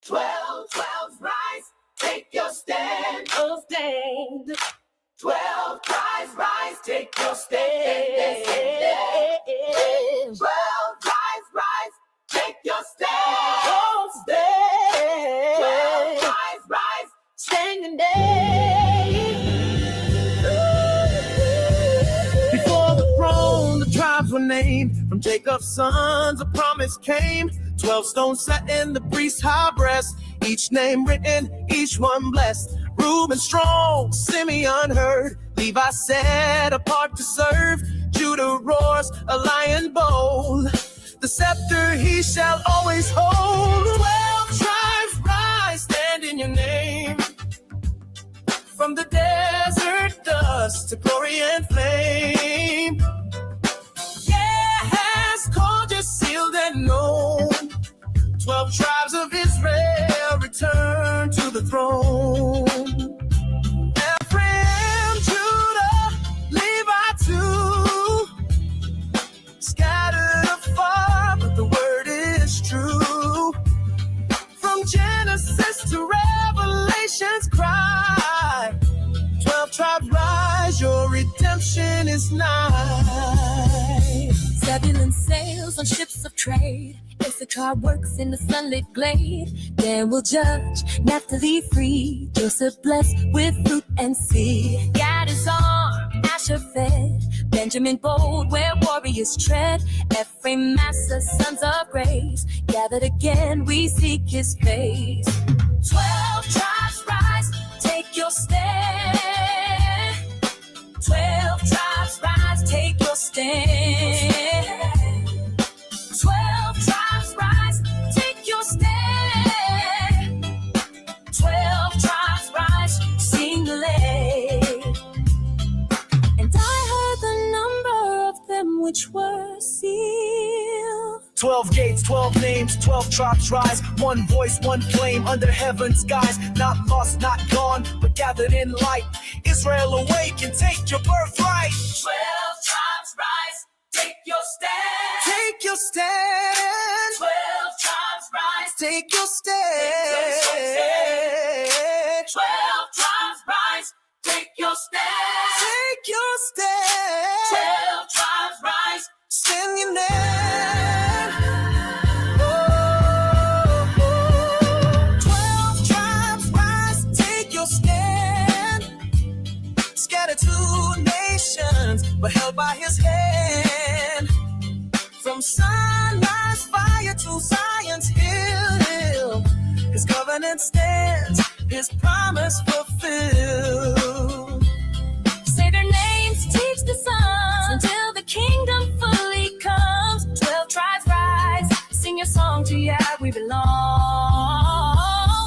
12 rise, take your stand. Oh, stand. 12 rise, take your stand. 12 rise, take your stand. Oh, stand. 12 rise, stand and before the throne, the tribes were named. From Jacob's sons, a promise came. 12 stones set in the priest's high breast. Each name written, each one blessed. Reuben strong, Simeon heard. Levi set apart to serve. Judah roars, a lion bold. The scepter he shall always hold. 12 tribes rise, stand in your name. From the desert dust to glory and flame. Yeah, has called you, sealed and known. 12 tribes of Israel return to the throne. Ephraim, Judah, Levi too. Scattered afar, but the word is true. From Genesis to Revelation's cry. 12 tribes rise, your redemption is nigh. Zebulun sails on ships of trade. Issachar works in the sunlit glade. Dan will judge, Naphtali free. Joseph blessed with fruit and seed. Gad is armed, Asher fed. Benjamin bold, where warriors tread. Ephraim master, sons of grace. Gathered again, we seek his face. 12 tribes rise, take your stand. 12 tribes rise, take your stand. 12 tribes rise, take your stand. 12 tribes rise, sing the lay. And I heard the number of them which were sealed. 12 gates, 12 names, 12 tribes rise. One voice, one flame under heaven's skies. Not lost, not gone, but gathered in light. Israel awake and take your birthright. 12 tribes rise, take your stand. Take your stand. 12 tribes rise, take your stand. 12 tribes rise, take your stand. Take your stand. 12 tribes rise, stand your name. 12 tribes rise, take your stand. Scattered to nations, but held by his hand. From sunrise fire to Zion's hill, his covenant stands, his promise fulfilled. Say their names, teach the sons until the kingdom fully comes. 12 tribes rise, sing your song to Yah we belong.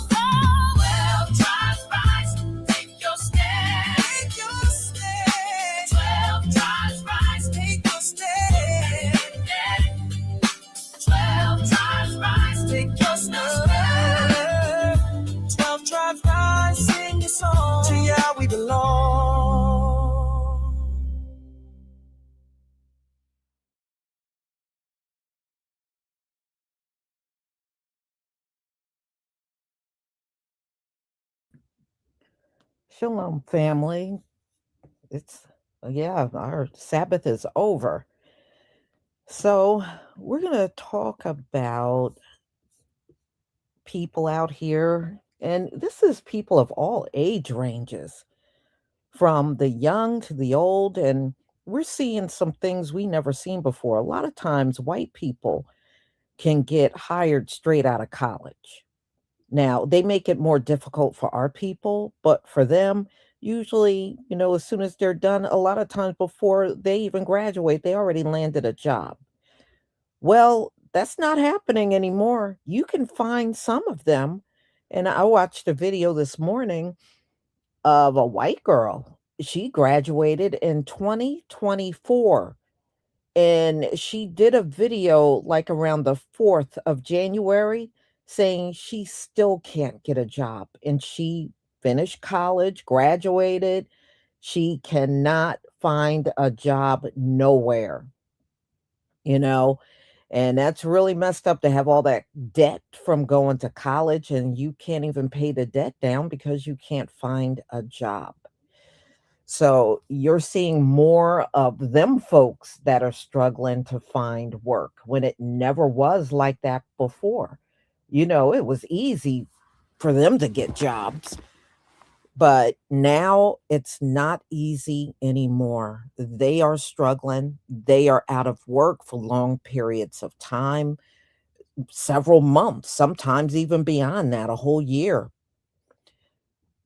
12 tribes rise, take your stand. Take your stand. 12 tribes rise, Take your stand. 12 tribes rise, Take your stand. 12 tribes rise, sing your song. To Yah we belong. Shalom, family. Our Sabbath is over. So, we're going to talk about people out here, and this is people of all age ranges, from the young to the old, and we're seeing some things we never seen before. A lot of times, white people can get hired straight out of college. Now, they make it more difficult for our people, but for them, usually, as soon as they're done, a lot of times before they even graduate, they already landed a job. Well, that's not happening anymore. You can find some of them. And I watched a video this morning of a white girl. She graduated in 2024. And she did a video like around the 4th of January saying she still can't get a job. And she finished college, graduated. She cannot find a job nowhere, you know. And that's really messed up to have all that debt from going to college and you can't even pay the debt down because you can't find a job. So you're seeing more of them folks that are struggling to find work when it never was like that before. It was easy for them to get jobs, but now it's not easy anymore. They are struggling. They are out of work for long periods of time, several months, sometimes even beyond that, a whole year.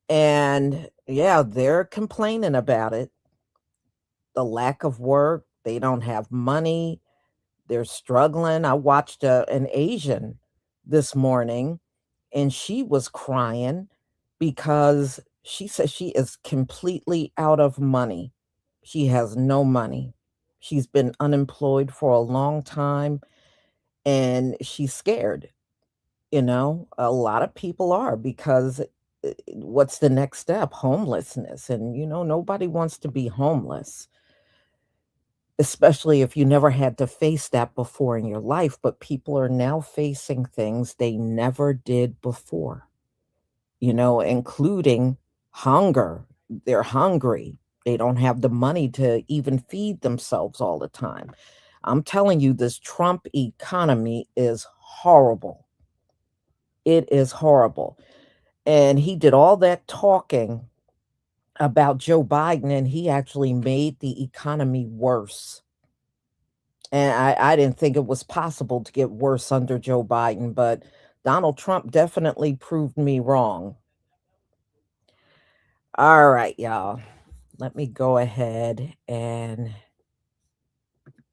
And yeah, they're complaining about it, the lack of work. They don't have money. They're struggling. I watched an Asian this morning and she was crying because she says she is completely out of money. She has no money. She's been unemployed for a long time and she's scared. A lot of people are because what's the next step? Homelessness. And, nobody wants to be homeless, especially if you never had to face that before in your life. But people are now facing things they never did before, including hunger. They're hungry. They don't have the money to even feed themselves all the time. I'm telling you, this Trump economy is horrible. It is horrible. And he did all that talking about Joe Biden, and he actually made the economy worse. And I didn't think it was possible to get worse under Joe Biden, but Donald Trump definitely proved me wrong. All right, y'all. Let me go ahead and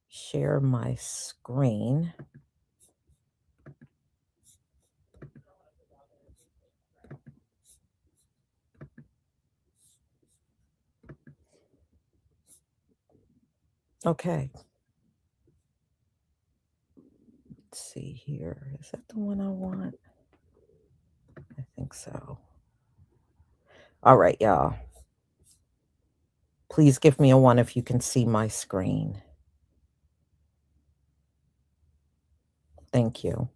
share my screen. Okay. Let's see here. Is that the one I want? I think so. All right, y'all. Please give me a one if you can see my screen. Thank you.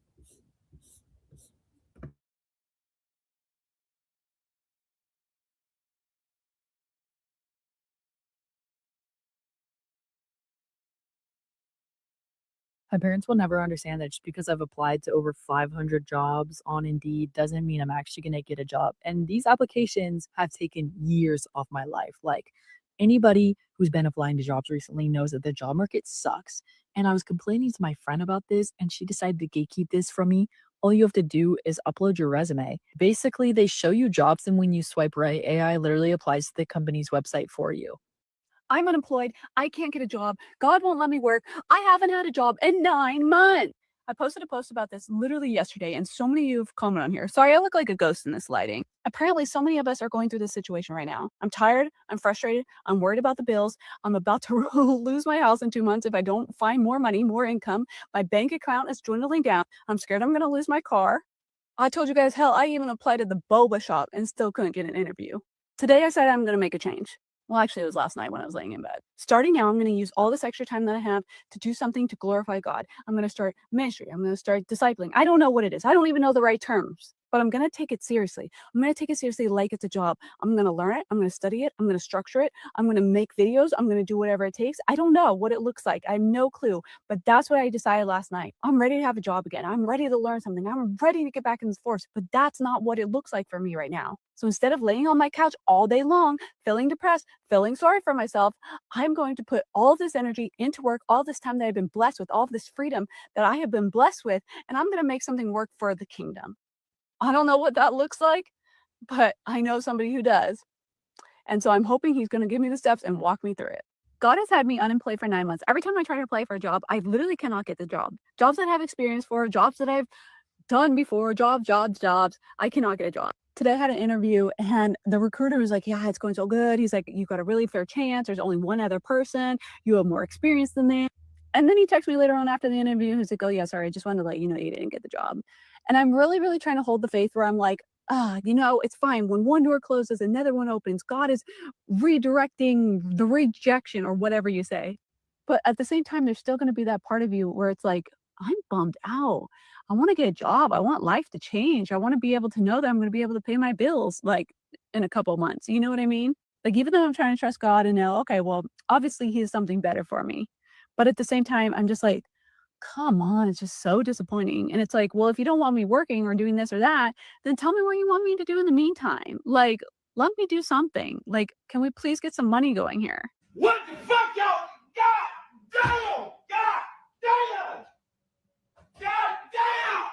My parents will never understand that just because I've applied to over 500 jobs on Indeed doesn't mean I'm actually going to get a job. And these applications have taken years off my life. Like anybody who's been applying to jobs recently knows that the job market sucks. And I was complaining to my friend about this, and she decided to gatekeep this from me. All you have to do is upload your resume. Basically, they show you jobs, and when you swipe right, AI literally applies to the company's website for you. I'm unemployed. I can't get a job. God won't let me work. I haven't had a job in 9 months. I posted a post about this literally yesterday, and so many of you have commented on here. Sorry, I look like a ghost in this lighting. Apparently, so many of us are going through this situation right now. I'm tired. I'm frustrated. I'm worried about the bills. I'm about to lose my house in 2 months if I don't find more money, more income. My bank account is dwindling down. I'm scared I'm going to lose my car. I told you guys, hell, I even applied at the boba shop and still couldn't get an interview. Today, I said I'm going to make a change. Well, actually, it was last night when I was laying in bed. Starting now, I'm going to use all this extra time that I have to do something to glorify God. I'm going to start ministry. I'm going to start discipling. I don't know what it is. I don't even know the right terms, but I'm going to take it seriously. I'm going to take it seriously like it's a job. I'm going to learn it. I'm going to study it. I'm going to structure it. I'm going to make videos. I'm going to do whatever it takes. I don't know what it looks like. I have no clue, but that's what I decided last night. I'm ready to have a job again. I'm ready to learn something. I'm ready to get back in the force, but that's not what it looks like for me right now. So instead of laying on my couch all day long, feeling depressed, feeling sorry for myself, I'm going to put all of this energy into work, all this time that I've been blessed with, all of this freedom that I have been blessed with, and I'm going to make something work for the kingdom. I don't know what that looks like, but I know somebody who does. And so I'm hoping he's going to give me the steps and walk me through it. God has had me unemployed for 9 months. Every time I try to apply for a job, I literally cannot get the job. Jobs that I have experience for, jobs that I've done before, jobs. I cannot get a job. Today I had an interview and the recruiter was like, yeah, it's going so good. He's like, you got a really fair chance. There's only one other person. You have more experience than me. And then he texted me later on after the interview. He's like, oh, yeah, sorry. I just wanted to let you know you didn't get the job. And I'm really, really trying to hold the faith where I'm like, it's fine. When one door closes, another one opens. God is redirecting the rejection or whatever you say. But at the same time, there's still going to be that part of you where it's like, I'm bummed out. I want to get a job. I want life to change. I want to be able to know that I'm going to be able to pay my bills like in a couple months. You know what I mean? Like, even though I'm trying to trust God and know, okay, well, obviously He has something better for me. But at the same time, I'm just like, come on, it's just so disappointing. And it's like, well, if you don't want me working or doing this or that, then tell me what you want me to do in the meantime. Like, let me do something. Like, can we please get some money going here? What the fuck, y'all? God damn! God damn! God damn!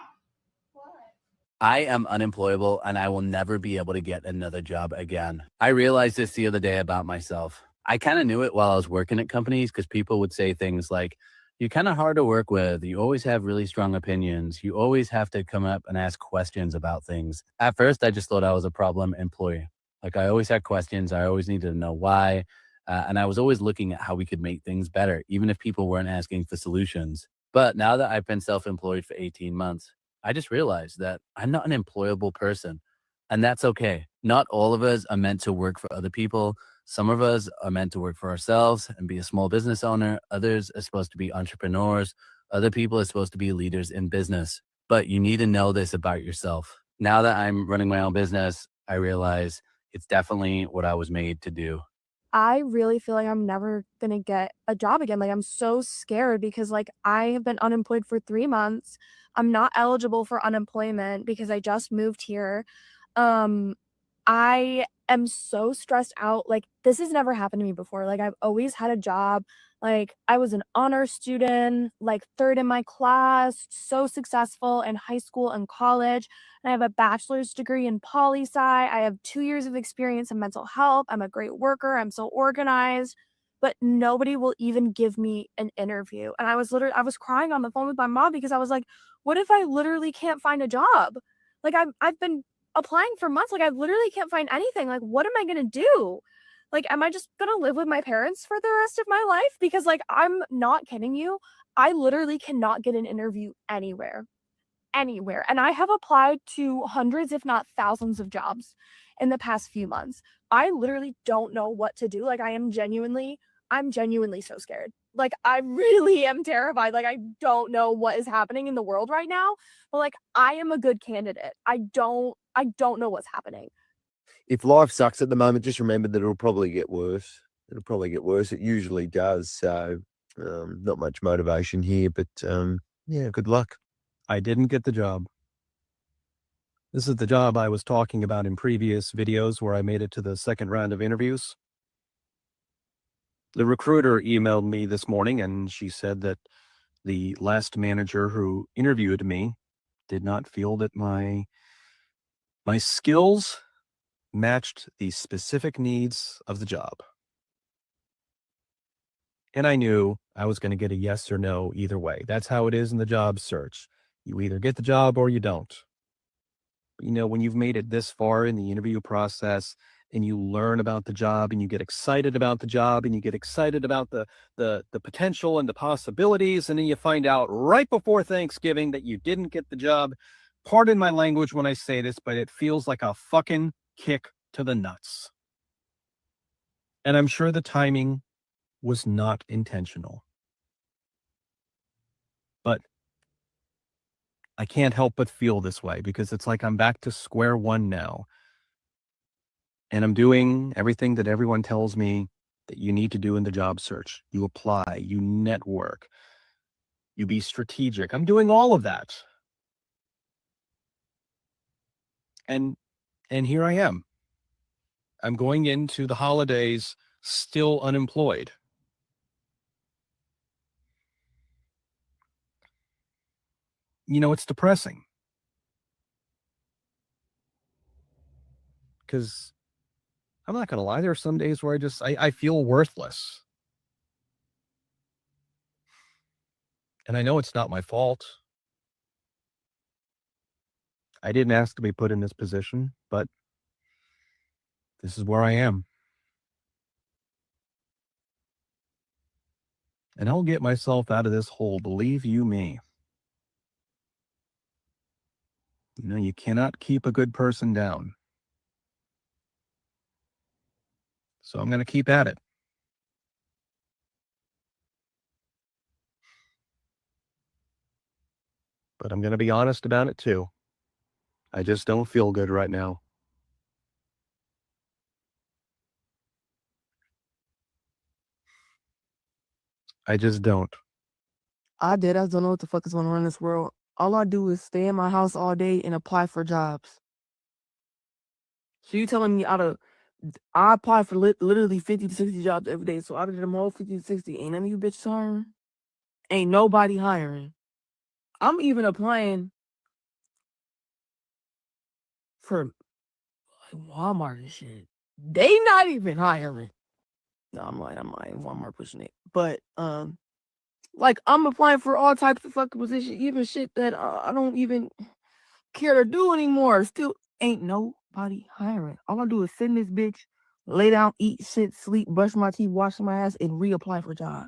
I am unemployable and I will never be able to get another job again. I realized this the other day about myself. I kind of knew it while I was working at companies because people would say things like, you're kind of hard to work with. You always have really strong opinions. You always have to come up and ask questions about things. At first, I just thought I was a problem employee. Like I always had questions. I always needed to know why. And I was always looking at how we could make things better, even if people weren't asking for solutions. But now that I've been self-employed for 18 months, I just realized that I'm not an employable person, and that's okay. Not all of us are meant to work for other people. Some of us are meant to work for ourselves and be a small business owner. Others are supposed to be entrepreneurs. Other people are supposed to be leaders in business. But you need to know this about yourself. Now that I'm running my own business, I realize it's definitely what I was made to do. I really feel like I'm never gonna get a job again. Like, I'm so scared because, like, I have been unemployed for 3 months. I'm not eligible for unemployment because I just moved here. Um, I am so stressed out. Like, this has never happened to me before. Like, I've always had a job. Like, I was an honor student, like, 3rd in my class, so successful in high school and college. And I have a bachelor's degree in poli-sci. I have 2 years of experience in mental health. I'm a great worker. I'm so organized, but nobody will even give me an interview. And I was crying on the phone with my mom because I was like, "What if I literally can't find a job?" Like, I've been applying for months. Like, I literally can't find anything. Like, what am I gonna do? Like, am I just gonna live with my parents for the rest of my life? Because, like, I'm not kidding you. I literally cannot get an interview anywhere. And I have applied to hundreds, if not thousands of jobs in the past few months. I literally don't know what to do. Like, I'm genuinely so scared. Like, I really am terrified. Like, I don't know what is happening in the world right now, but like, I am a good candidate. I don't know what's happening. If life sucks at the moment, just remember that it'll probably get worse. It'll probably get worse. It usually does. So, not much motivation here, but yeah, good luck. I didn't get the job. This is the job I was talking about in previous videos where I made it to the second round of interviews. The recruiter emailed me this morning and she said that the last manager who interviewed me did not feel that my skills matched the specific needs of the job. And I knew I was going to get a yes or no either way. That's how it is in the job search. You either get the job or you don't. You know, when you've made it this far in the interview process and you learn about the job and you get excited about the job and you get excited about the potential and the possibilities, and then you find out right before Thanksgiving that you didn't get the job. Pardon my language when I say this, but it feels like a fucking kick to the nuts. And I'm sure the timing was not intentional. But I can't help but feel this way because it's like I'm back to square one now. And I'm doing everything that everyone tells me that you need to do in the job search. You apply, you network, you be strategic. I'm doing all of that. And here I am. I'm going into the holidays still unemployed. You know, it's depressing. Because I'm not going to lie, there are some days where I feel worthless. And I know it's not my fault. I didn't ask to be put in this position, but this is where I am. And I'll get myself out of this hole, believe you me. You know, you cannot keep a good person down. So I'm going to keep at it. but I'm going to be honest about it too. I just don't feel good right now. I just don't. I did. I don't know what the fuck is going on in this world. All I do is stay in my house all day and apply for jobs. So you telling me I apply for literally 50 to 60 jobs every day. So out of them whole 50 to 60, ain't none of you bitches hiring? Ain't nobody hiring. I'm even applying for like Walmart and shit. They not even hiring. No, I'm lying. Walmart pushing it. But like I'm applying for all types of fucking positions, even shit that I don't even care to do anymore. Still ain't nobody hiring. All I do is sit in this bitch, lay down, eat, shit, sleep, brush my teeth, wash my ass, and reapply for a job.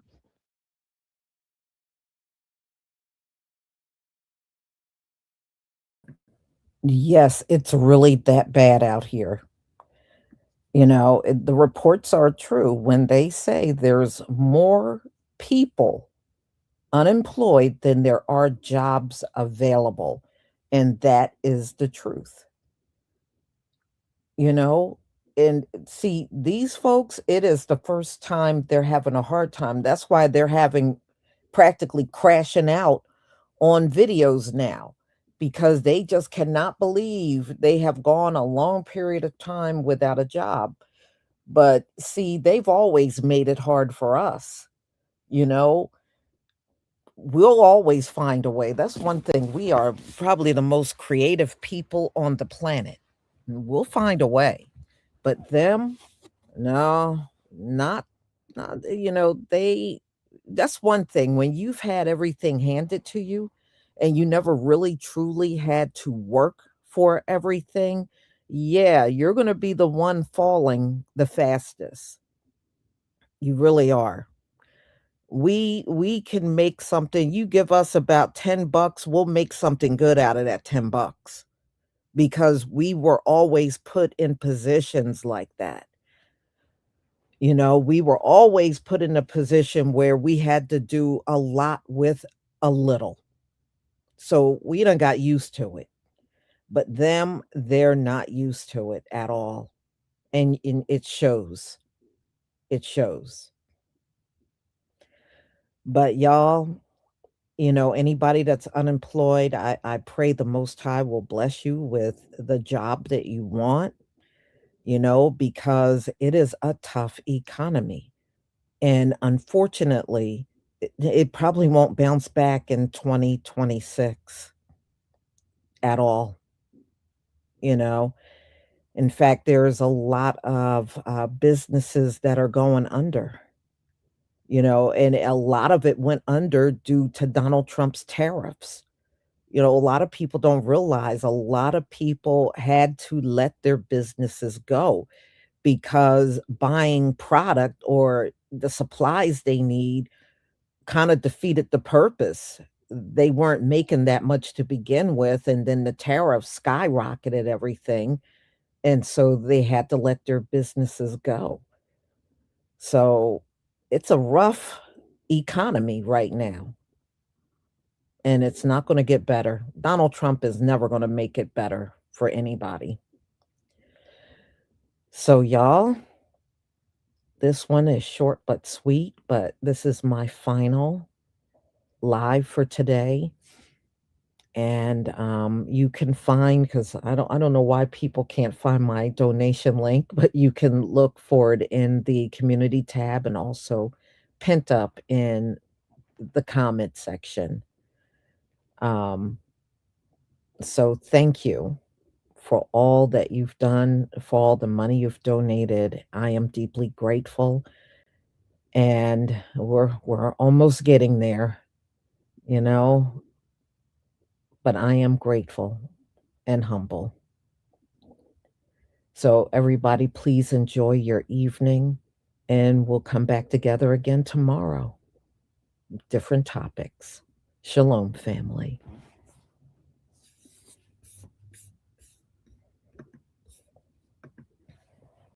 Yes, it's really that bad out here. The reports are true when they say there's more people unemployed than there are jobs available. And that is the truth, you know? And see, these folks, it is the first time they're having a hard time. That's why they're having practically crashing out on videos now because they just cannot believe they have gone a long period of time without a job. But see, they've always made it hard for us, you know? We'll always find a way. That's one thing. We are probably the most creative people on the planet. We'll find a way. But them, no, not they that's one thing when you've had everything handed to you and you never really truly had to work for everything. Yeah, you're going to be the one falling the fastest. You really are. We can make something. You give us about 10 bucks, we'll make something good out of that 10 bucks because we were always put in positions like that. We were always put in a position where we had to do a lot with a little. So we done got used to it. But them, they're not used to it at all. And it shows. It shows. But y'all, anybody that's unemployed, I pray the Most High will bless you with the job that you want, because it is a tough economy. And unfortunately, it probably won't bounce back in 2026 at all, you know? In fact, there's a lot of businesses that are going under, and a lot of it went under due to Donald Trump's tariffs. A lot of people don't realize a lot of people had to let their businesses go because buying product or the supplies they need kind of defeated the purpose. They weren't making that much to begin with, and then the tariffs skyrocketed everything, and so they had to let their businesses go. So it's a rough economy right now, and it's not going to get better. Donald Trump is never going to make it better for anybody. So, y'all, this one is short but sweet, but this is my final live for today. And you can find, because I don't know why people can't find my donation link, but you can look for it in the community tab and also pent up in the comment section. So thank you for all that you've done, for all the money you've donated. I am deeply grateful, and we're almost getting there, you know, but I am grateful and humble. So everybody, please enjoy your evening, and we'll come back together again tomorrow. Different topics. Shalom, family.